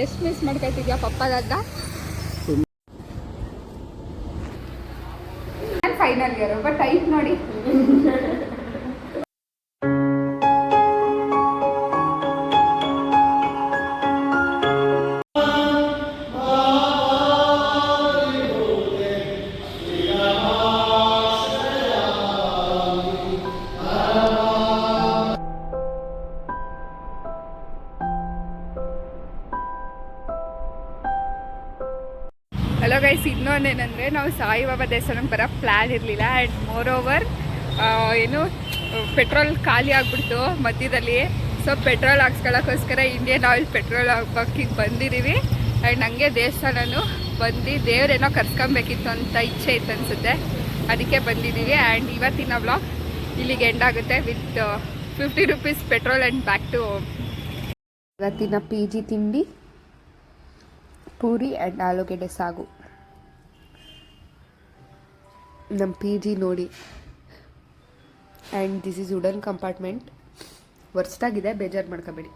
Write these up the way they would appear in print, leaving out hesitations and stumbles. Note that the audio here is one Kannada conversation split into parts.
ಎಷ್ಟು ಮಿಸ್ ಮಾಡ್ಕೊತಿದ್ಯಾ ಪಪ್ಪಗಂತ. ಫೈನಲ್ ಇಯರ್ ಬಟ್ ಐತ್ ನೋಡಿ. ಹಲೋ ಗೈಸ್, ಇನ್ನೊಂದೇನೆಂದರೆ ನಾವು ಸಾಯಿಬಾಬಾ ದೇವಸ್ಥಾನಕ್ಕೆ ಬರೋ ಪ್ಲ್ಯಾನ್ ಇರಲಿಲ್ಲ. ಆ್ಯಂಡ್ ಮೋರ್ ಓವರ್ ಏನು ಪೆಟ್ರೋಲ್ ಖಾಲಿ ಆಗಿಬಿಡ್ತು ಮಧ್ಯದಲ್ಲಿ. ಸೊ ಪೆಟ್ರೋಲ್ ಹಾಕ್ಸ್ಕೊಳ್ಳೋಕ್ಕೋಸ್ಕರ ಇಂಡಿಯನ್ ಆಯಿಲ್ ಪೆಟ್ರೋಲ್ ಬಂಕಿಗೆ ಬಂದಿದ್ದೀವಿ. ಆ್ಯಂಡ್ ನನಗೆ ದೇವಸ್ಥಾನನೂ ಬಂದು ದೇವರೇನೋ ಕರ್ಸ್ಕೊಬೇಕಿತ್ತು ಅಂತ ಇಚ್ಛೆ ಇತ್ತು ಅನಿಸುತ್ತೆ, ಅದಕ್ಕೆ ಬಂದಿದ್ದೀವಿ. ಆ್ಯಂಡ್ ಇವತ್ತಿನ ವ್ಲಾಗ್ ಇಲ್ಲಿಗೆ ಎಂಡ್ ಆಗುತ್ತೆ with 50 rupees petrol and back to ಇವತ್ತಿನ PG ತಿಂಡಿ ಪೂರಿ ಆ್ಯಂಡ್ ಆಲೂಗೆಡ್ಡೆ ಸಾಗು. ನಮ್ಮ PG ನೋಡಿ. And this is wooden compartment. ವರ್ಸ್ಟಾಗಿದೆ, ಬೇಜಾರು ಮಾಡ್ಕೋಬೇಡಿ.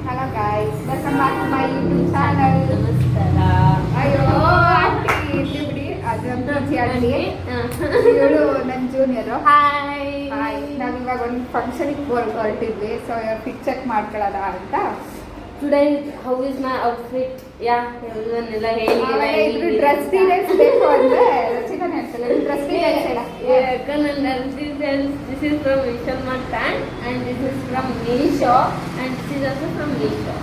Hello guys, welcome back to my YouTube channel. ನಮಸ್ಕಾರ. ಅಯ್ಯೋ ಆಂಟಿ ಇಲ್ಲಿ ಬಿಡಿ, ಅದು ಆಂಟಿ. ಇವಳು ನನ್ನ ಜೂನಿಯರು. ಹಾಯ್. ನಾವಿವಾಗ ಒಂದು ಫಂಕ್ಷನಿಗೆ ಹೊರಟಿದ್ವಿ. ಸೊ ಪಿಕ್ ಚೆಕ್ ಮಾಡ್ಕೊಳ್ಳೋಣ ಅಂತ. Today, how is my outfit? Yeah, everyone ಎಲ್ಲ ಹೇಳಿ. ಡ್ರೆಸ್ ಡೀಟೇಲ್ಸ್ ಬೇಕು ಅಂದ್ರೆ ರಚಿತಾ ಹೇಳ್ತಾಳೆ. ಡ್ರೆಸ್ ಡೀಟೇಲ್ಸ್ ಹೇಳ. This is from Vishal Mart and this is from Meesho and this is also from Meesho.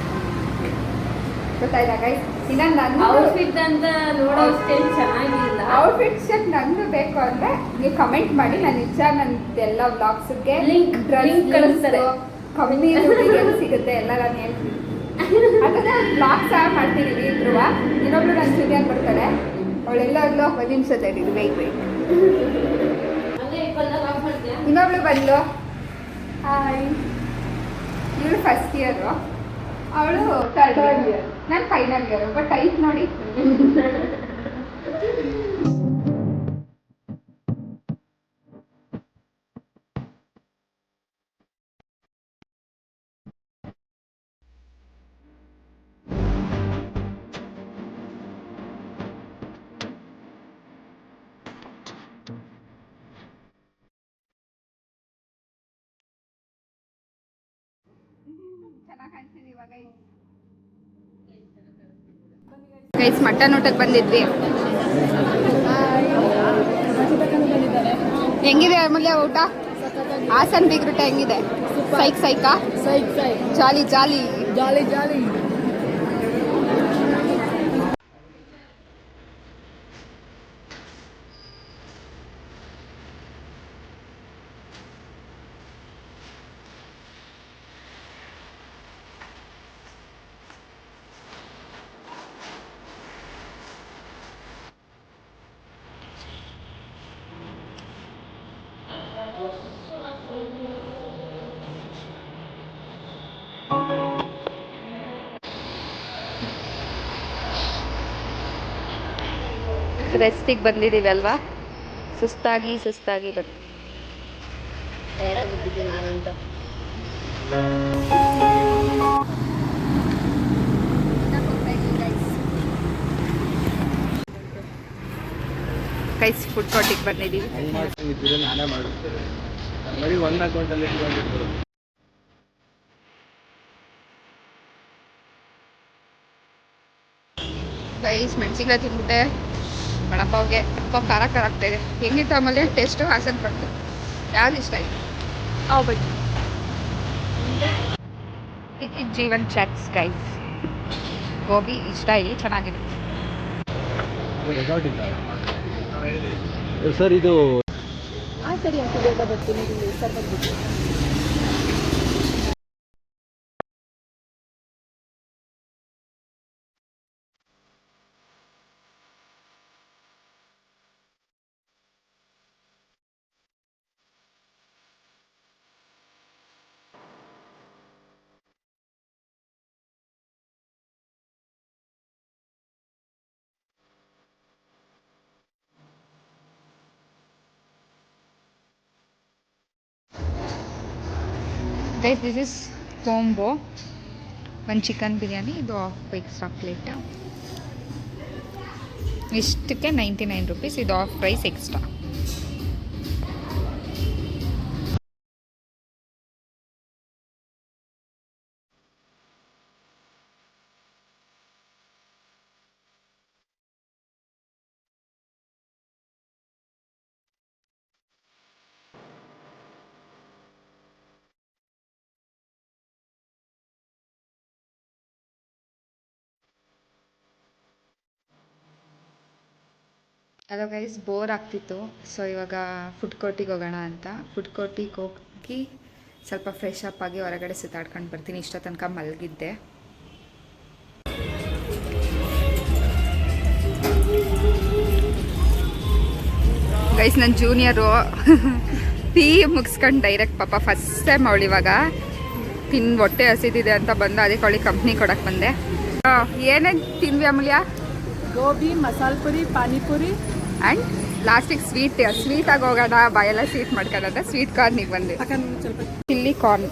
ಗೊತ್ತಾಯ್ತಾ ಗೈಸ್? ಇನ್ನೊಂದು ನನ್ನ ಔಟ್ಫಿಟ್ ಅಂತ ನೋಡೋ ಸ್ಟೈಲ್ ಚೆನ್ನಾಗಿಲ್ಲ. ಔಟ್ಫಿಟ್ ಶರ್ಟ್ ನಂದು ಬೇಕು ಅಂದ್ರೆ ನೀವು ಕಮೆಂಟ್ ಮಾಡಿ. ನಾನು ನಿಜ ನಂದೆಲ್ಲ ವ್ಲಾಗ್ಸ್ಗೆ ಲಿಂಕ್ ಕಳಿಸ್ತಾರೆ. ಕಮ್ಮಿ ದುಡ್ಡಿಗೆ ಸಿಗುತ್ತೆ ಎಲ್ಲ ನಾನು ಹೇಳ್ತೀನಿ. ಅದನ್ನ ಬ್ಲಾಗ್ ಸಹ ಮಾಡ್ತಿದ್ದೀವಿ ಇಬ್ರು. ಇನ್ನೊಬ್ಳು ನನ್ನ ಜೂನಿಯರ್ ಬರ್ತಾಳೆ, ಅವಳೆಲ್ಲರೂ 10 ನಿಮಿಷ ತಡೀರಿ, ವೆಯ್ಟ್. ಇನ್ನೊಬ್ಳು ಬಂದು ಹಾಯ್. ಇವಳು ಫಸ್ಟ್ ಇಯರು, ಅವಳು ಥರ್ಡ್ ಇಯರ್, ನಾನು ಫೈನಲ್ ಇಯರು. ಬಟ್ ಐತ್ ನೋಡಿ. ಗೈಸ್, ಮಟನ್ ಊಟಕ್ಕೆ ಬಂದಿದ್ವಿ. ಹೆಂಗಿದೆ ಅಮೂಲ್ಯ ಊಟ? ಹಾಸನ್ ಬೀಗ್ರೂಟ ಹೆಂಗಿದೆ? ಸೈಕಾ ಜಾಲಿ ಜಾಲಿ ಜಾಲಿ ಜಾಲಿ. ರೆಸ್ಟಿಗೆ ಬಂದಿದ್ದೀವಿ ಅಲ್ವಾ, ಸುಸ್ತಾಗಿ ಬಂದು ಗೈಸ್ ಫುಡ್ ಕೋರ್ಟಿಗೆ ಬಂದಿದ್ದೀವಿ. ಗೈಸ್ ಮೆಣಸಿನ್ಕಾಯಿ ತಿಂದ್ಬಿಟ್ಟೆ. ವಡಪಾವ್ಗೆ ತುಂಬ ಖಾರ ಆಗ್ತಾಯಿದೆ. ಹೆಂಗಿತ್ತು ಆಮೇಲೆ ಟೇಸ್ಟು? ಹಾಸನ್ ಪಡ್ತು. ಯಾವ್ದು ಇಷ್ಟ ಆಯಿತು? ಬಜ್ಜಿ. ಜೀವನ್ ಚಾಟ್ಸ್ ಗೈಸ್. ಗೋಬಿ ಇಷ್ಟ ಇಲ್ಲಿ ಚೆನ್ನಾಗಿದೆ. ಸರ್ ಇದು ಸರಿ ಅಂತ ಬೇಗ ಬರ್ತೀನಿ ಸರ್. ಬಂದ್ಬಿಟ್ಟು guys, this is combo. ಒಂದು ಚಿಕನ್ ಬಿರಿಯಾನಿ, ಇದು ಹಾಫ್ ಎಕ್ಸ್ಟ್ರಾ ಪ್ಲೇಟ್. ಇಷ್ಟಕ್ಕೆ 99 ರುಪೀಸ್, ಇದು half price extra. Hello guys, bore ಆಗ್ತಿತ್ತು. ಸೊ ಇವಾಗ ಫುಡ್ ಕೋರ್ಟಿಗೆ ಹೋಗೋಣ ಅಂತ. ಫುಡ್ ಕೋರ್ಟಿಗೆ ಹೋಗಿ ಸ್ವಲ್ಪ ಫ್ರೆಶ್ ಅಪ್ ಆಗಿ ಹೊರಗಡೆ ಸುತ್ತಾಡ್ಕೊಂಡು ಬರ್ತೀನಿ. ಇಷ್ಟೋ ತನಕ ಮಲಗಿದ್ದೆ. ಗೈಸ್, ನನ್ನ ಜೂನಿಯರು ಪಿ ಮುಗಿಸ್ಕೊಂಡು ಡೈರೆಕ್ಟ್ ಪಾಪ ಫಸ್ಟ್ ಟೈಮ್ ಅವಳು ಇವಾಗ ಹೊಟ್ಟೆ ಹಸಿದಿದೆ ಅಂತ ಬಂದು, ಅದಕ್ಕೆ ಅವಳಿಗೆ ಕಂಪ್ನಿ ಕೊಡಕ್ಕೆ ಬಂದೆ. ಏನೇನು ತಿನ್ವಿ ಅಮೂಲ್ಯ? ಗೋಬಿ, ಮಸಾಲೆ ಪುರಿ, ಪಾನಿಪುರಿ ಆ್ಯಂಡ್ ಲಾಸ್ಟಿಗೆ ಸ್ವೀಟಾಗಿ ಹೋಗೋಣ, ಬಾಯೆಲ್ಲ ಸ್ವೀಟ್ ಮಾಡ್ಕೊಳ್ಳೋಣ. ಸ್ವೀಟ್ ಕಾರ್ನಿಗೆ ಬಂದೆ. Chilli corn,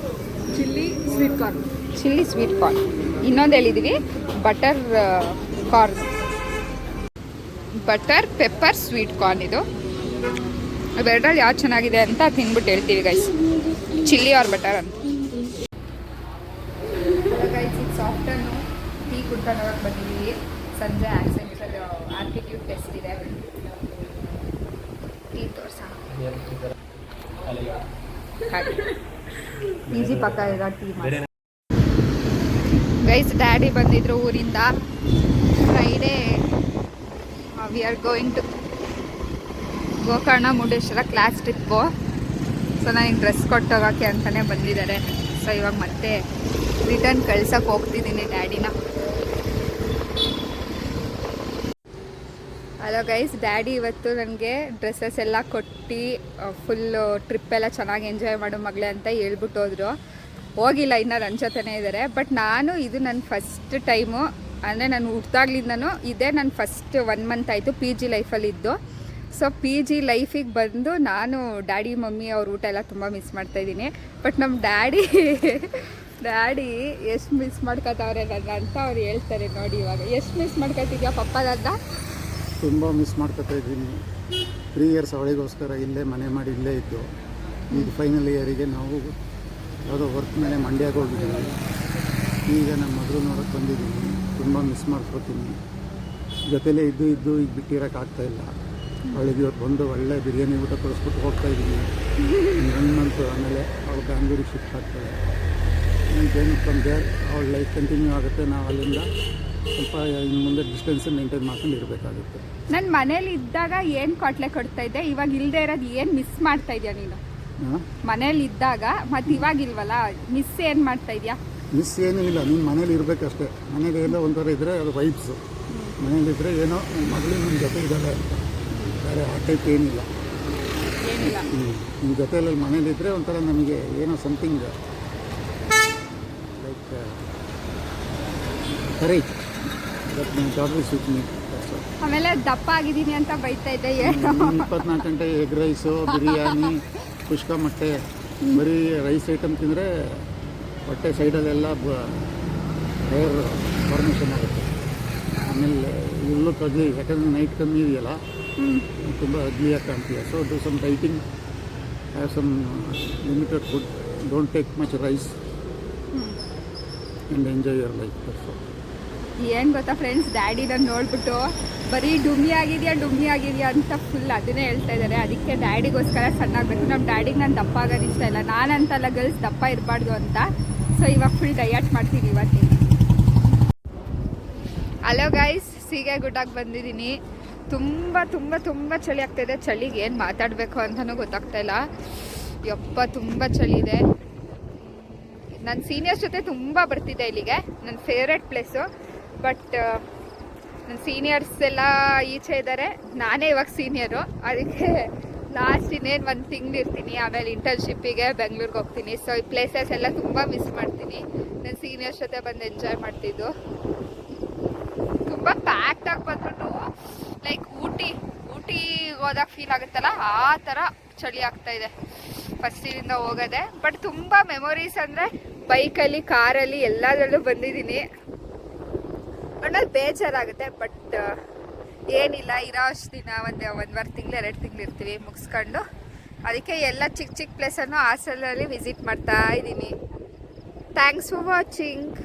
chilli sweet corn, chilli sweet corn. ಇನ್ನೊಂದು ಹೇಳಿದ್ವಿ butter corn, butter pepper sweet corn. ಇದು ಇವೆರಡರಲ್ಲಿ ಯಾವ್ದು ಚೆನ್ನಾಗಿದೆ ಅಂತ ತಿನ್ಬಿಟ್ಟು ಹೇಳ್ತೀವಿ ಗೈಸ್. ಚಿಲ್ಲಿ ಆರ್ ಬಟರ್ ಅಂತ. Guys, it's afternoon. ಟೀ ಕುಡ್ಕೊಂಡು ಹೋಗಕ್ಕೆ ಬಂದಿದ್ದೀವಿ. ಸಂಜೆ ಆಕ್ಸೆಂಚರ್ ಆರ್ಟಿಟ್ಯೂಡ್ ಟೆಸ್ಟ್ ಇದೆ. ಟೀ ತೋರ್ಸೋಣ. ಈಜಿ ಪಕ್ಕ ಇರೋ ಟೀ. ಗೈಸ್, ಡ್ಯಾಡಿ ಬಂದಿದ್ರು ಊರಿಂದ. Friday we are going to Gokarna Murudeshwar class trip. So ನನಗೆ ಡ್ರೆಸ್ ಕೊಟ್ಟೋಗೋಕ್ಕೆ ಅಂತಲೇ ಬಂದಿದ್ದಾರೆ. ಸೊ ಇವಾಗ ಮತ್ತೆ ರಿಟರ್ನ್ ಕಳ್ಸೋಕೆ ಹೋಗ್ತಿದ್ದೀನಿ ಡ್ಯಾಡಿನ. ಹಲೋ ಗೈಸ್, ಡ್ಯಾಡಿ ಇವತ್ತು ನನಗೆ ಡ್ರೆಸ್ಸಸ್ ಎಲ್ಲ ಕೊಟ್ಟು ಫುಲ್ಲು ಟ್ರಿಪ್ಪೆಲ್ಲ ಚೆನ್ನಾಗಿ ಎಂಜಾಯ್ ಮಾಡು ಮಗಳೇ ಅಂತ ಹೇಳ್ಬಿಟ್ಟು ಹೋದರು. ಹೋಗಿಲ್ಲ, ಇನ್ನೂ ನನ್ನ ಜೊತೆನೇ ಇದ್ದಾರೆ. ಬಟ್ ಇದು ನನ್ನ ಫಸ್ಟ್ ಟೈಮು. ಅಂದರೆ ನಾನು ಹುಟ್ಟಾಗ್ಲಿಂದನೂ ಇದೇ ನನ್ನ ಫಸ್ಟ್ 1 ಮಂತ್ ಆಯಿತು ಪಿ ಜಿ ಲೈಫಲ್ಲಿದ್ದು. ಸೊ ಪಿ ಜಿ ಲೈಫಿಗೆ ಬಂದು ನಾನು ಡ್ಯಾಡಿ ಮಮ್ಮಿ ಅವ್ರ ಊಟ ಎಲ್ಲ ತುಂಬ ಮಿಸ್ ಮಾಡ್ತಾಯಿದ್ದೀನಿ. ಬಟ್ ನಮ್ಮ ಡ್ಯಾಡಿ ಎಷ್ಟು ಮಿಸ್ ಮಾಡ್ಕೊತಾವ್ರೆ ನನ್ನ ಅಂತ ಅವ್ರು ಹೇಳ್ತಾರೆ. ನೋಡಿ ಇವಾಗ ಎಷ್ಟು ಮಿಸ್ ಮಾಡ್ಕೊತಿದ್ಯಾ ಪಪ್ಪದನ್ನ? ತುಂಬ ಮಿಸ್ ಮಾಡ್ಕೊತಾ ಇದ್ದೀನಿ. 3 ಇಯರ್ಸ್ ಅವಳಿಗೋಸ್ಕರ ಇಲ್ಲೇ ಮನೆ ಮಾಡಿ ಇಲ್ಲೇ ಇದ್ದು, ಈಗ ಫೈನಲ್ ಇಯರಿಗೆ ನಾವು ಯಾವುದೋ ವರ್ಕ್ ಮೇಲೆ ಮಂಡ್ಯಕ್ಕೆ ಹೋಗಿದ್ದೀವಿ. ಈಗ ನಮ್ಮ ಮಗಳು ನೋಡೋಕ್ಕೆ ಬಂದಿದ್ದೀನಿ. ತುಂಬ ಮಿಸ್ ಮಾಡ್ಕೊತೀನಿ. ಜೊತೆಲೇ ಇದ್ದು ಈಗ ಬಿಟ್ಟಿರೋಕ್ಕಾಗ್ತಾಯಿಲ್ಲ. ಅವಳಿಗೆ ಇವತ್ತು ಬಂದು ಒಳ್ಳೆ ಬಿರಿಯಾನಿ ಊಟ ಕೊಡಿಸ್ಬಿಟ್ಟು ಹೋಗ್ತಾಯಿದ್ದೀನಿ. 1 ಮಂತು ಆಮೇಲೆ ಅವಳು ಬ್ಯಾಂಗ್ಳೂರಿಗೆ ಶಿಫ್ಟ್ ಆಗ್ತಾಳೆ. ಏನು ತೊಂದರೆ, ಅವಳ ಲೈಫ್ ಕಂಟಿನ್ಯೂ ಆಗುತ್ತೆ. ನಾವು ಅಲ್ಲಿಂದ ಸ್ವಲ್ಪ ಇನ್ನು ಮುಂದೆ ಡಿಸ್ಟೆನ್ಸ್ ಮೇಂಟೈನ್ ಮಾಡ್ಕೊಂಡು ಇರಬೇಕಾಗುತ್ತೆ. ನನ್ನ ಮನೇಲಿ ಇದ್ದಾಗ ಏನು ಕೊಟ್ಲೆ ಕೊಡ್ತಾ ಇದ್ದೆ, ಇವಾಗ ಇಲ್ಲದೆ ಇರೋದು ಏನು ಮಿಸ್ ಮಾಡ್ತಾ ಇದೆಯಾ ನೀನು? ಮನೇಲಿ ಇದ್ದಾಗ ಮತ್ತು ಇವಾಗಿಲ್ವಲ್ಲ, ಮಿಸ್ ಏನು ಮಾಡ್ತಾ ಇದೆಯಾ? ಮಿಸ್ ಏನೂ ಇಲ್ಲ, ನೀನು ಮನೇಲಿ ಇರಬೇಕಷ್ಟೇ. ಮನೇಲಿ ಎಲ್ಲ ಒಂಥರ ಇದ್ದರೆ ಅದು ವೈಬ್ಸು. ಮನೇಲಿದ್ದರೆ ಏನೋ ನನ್ನ ಮಗಳು ನಿಮ್ಮ ಜೊತೆ ಇದ್ದಾಳೆ ಅಂತ, ಬೇರೆ ಆ ಟೈಪ್ ಏನಿಲ್ಲ. ನಿಮ್ಮ ಜೊತೆಯಲ್ಲಿ ಮನೇಲಿದ್ದರೆ ಒಂಥರ ನಮಗೆ ಏನೋ something like courage that my daughter is with me. ಆಮೇಲೆ ದಪ್ಪ ಆಗಿದ್ದೀನಿ ಅಂತ ಬೈತಾ ಇದ್ದೆ. 24 ಗಂಟೆ ಎಗ್ ರೈಸು, ಬಿರಿಯಾನಿ, ಕುಷ್ಕ ಮೊಟ್ಟೆ, ಬರೀ ರೈಸ್ ಐಟಮ್ ತಿಂದರೆ ಹೊಟ್ಟೆ ಸೈಡಲ್ಲೆಲ್ಲ ಹೇರ್ ಫಾರ್ಮೇಷನ್ ಆಗುತ್ತೆ. ಆಮೇಲೆ ಇಲ್ಲೂ ಕಗ್ಲಿ, ಯಾಕಂದರೆ ನೈಟ್ ಕಮ್ಮಿ ಇದೆಯಲ್ಲ, ತುಂಬ ಅಗ್ಲಿಯಾಗಿ ಕಾಣ್ತೀಯ. So do some dieting, have some limited food, don't take much rice and enjoy your life. ಏನು ಗೊತ್ತಾ ಫ್ರೆಂಡ್ಸ್, ಡ್ಯಾಡಿ ನಾನು ನೋಡ್ಬಿಟ್ಟು ಬರೀ ಡುಮ್ಮಿ ಆಗಿದೆಯಾ ಅಂತ ಫುಲ್ ಅದನ್ನೇ ಹೇಳ್ತಾ ಇದ್ದಾರೆ. ಅದಕ್ಕೆ ಡ್ಯಾಡಿಗೋಸ್ಕರ ಸಣ್ಣಾಗಬೇಕು. ನಮ್ಮ ಡ್ಯಾಡಿಗೆ ನಾನು ದಪ್ಪ ಆಗೋದು ಇಷ್ಟ ಇಲ್ಲ. ನಾನಂತಲ್ಲ ಗರ್ಲ್ಸ್ ದಪ್ಪ ಇರಬಾರ್ದು ಅಂತ. ಸೊ ಇವಾಗ ಫುಲ್ ಡಯಟ್ ಮಾಡ್ತೀನಿ ಇವತ್ತಿನ. ಹಲೋ ಗೈಸ್, ಸೀಗೆ ಗುಡ್ಡಾಗಿ ಬಂದಿದ್ದೀನಿ. ತುಂಬ ತುಂಬ ತುಂಬ ಚಳಿ ಆಗ್ತಾಯಿದೆ. ಚಳಿಗೆ ಏನು ಮಾತಾಡಬೇಕು ಅಂತಲೂ ಗೊತ್ತಾಗ್ತಾಯಿಲ್ಲ. ಯಪ್ಪ ತುಂಬ ಚಳಿ ಇದೆ. ನನ್ನ ಸೀನಿಯರ್ಸ್ ಜೊತೆ ತುಂಬ ಬರ್ತಿದ್ದೆ ಇಲ್ಲಿಗೆ, ನನ್ನ ಫೇವ್ರೆಟ್ ಪ್ಲೇಸು. ಬಟ್ ನನ್ನ ಸೀನಿಯರ್ಸ್ ಎಲ್ಲ ಈಚೆ ಇದ್ದಾರೆ, ನಾನೇ ಇವಾಗ ಸೀನಿಯರು. ಅದಕ್ಕೆ ಲಾಸ್ಟ್ ಇನ್ನೇನು 1 ತಿಂಗಳು ಇರ್ತೀನಿ. ಆಮೇಲೆ ಇಂಟರ್ನ್ಶಿಪ್ಪಿಗೆ ಬೆಂಗಳೂರಿಗೆ ಹೋಗ್ತೀನಿ. ಸೊ ಈ ಪ್ಲೇಸಸ್ ಎಲ್ಲ ತುಂಬ ಮಿಸ್ ಮಾಡ್ತೀನಿ. ನನ್ನ ಸೀನಿಯರ್ಸ್ ಜೊತೆ ಬಂದು ಎಂಜಾಯ್ ಮಾಡ್ತಿದ್ದು. ತುಂಬ ಪ್ಯಾಕ್ಟಾಗಿ ಬಂದ್ಬಿಟ್ಟು ಲೈಕ್ ಊಟಿಗೆ ಹೋದಾಗ ಫೀಲ್ ಆಗುತ್ತಲ್ಲ, ಆ ಥರ ಚಳಿ ಆಗ್ತಾಯಿದೆ ಫಸ್ಟಿನಿಂದ ಹೋಗೋದೆ. ಬಟ್ ತುಂಬ ಮೆಮೊರೀಸ್ ಅಂದರೆ ಬೈಕಲ್ಲಿ ಕಾರಲ್ಲಿ ಎಲ್ಲದರಲ್ಲೂ ಬಂದಿದ್ದೀನಿ. ಒಟ್ನಲ್ಲಿ ಬೇಜಾರಾಗುತ್ತೆ, ಬಟ್ ಏನಿಲ್ಲ, ಇರೋ ಅಷ್ಟು ದಿನ ಒಂದುವರೆ ತಿಂಗಳು 2 ತಿಂಗಳು ಇರ್ತೀವಿ ಮುಗಿಸ್ಕೊಂಡು. ಅದಕ್ಕೆ ಎಲ್ಲ ಚಿಕ್ಕ ಚಿಕ್ಕ ಪ್ಲೇಸನ್ನು ಹಾಸನಲ್ಲಿ ವಿಸಿಟ್ ಮಾಡ್ತಾ ಇದ್ದೀನಿ. Thanks for watching.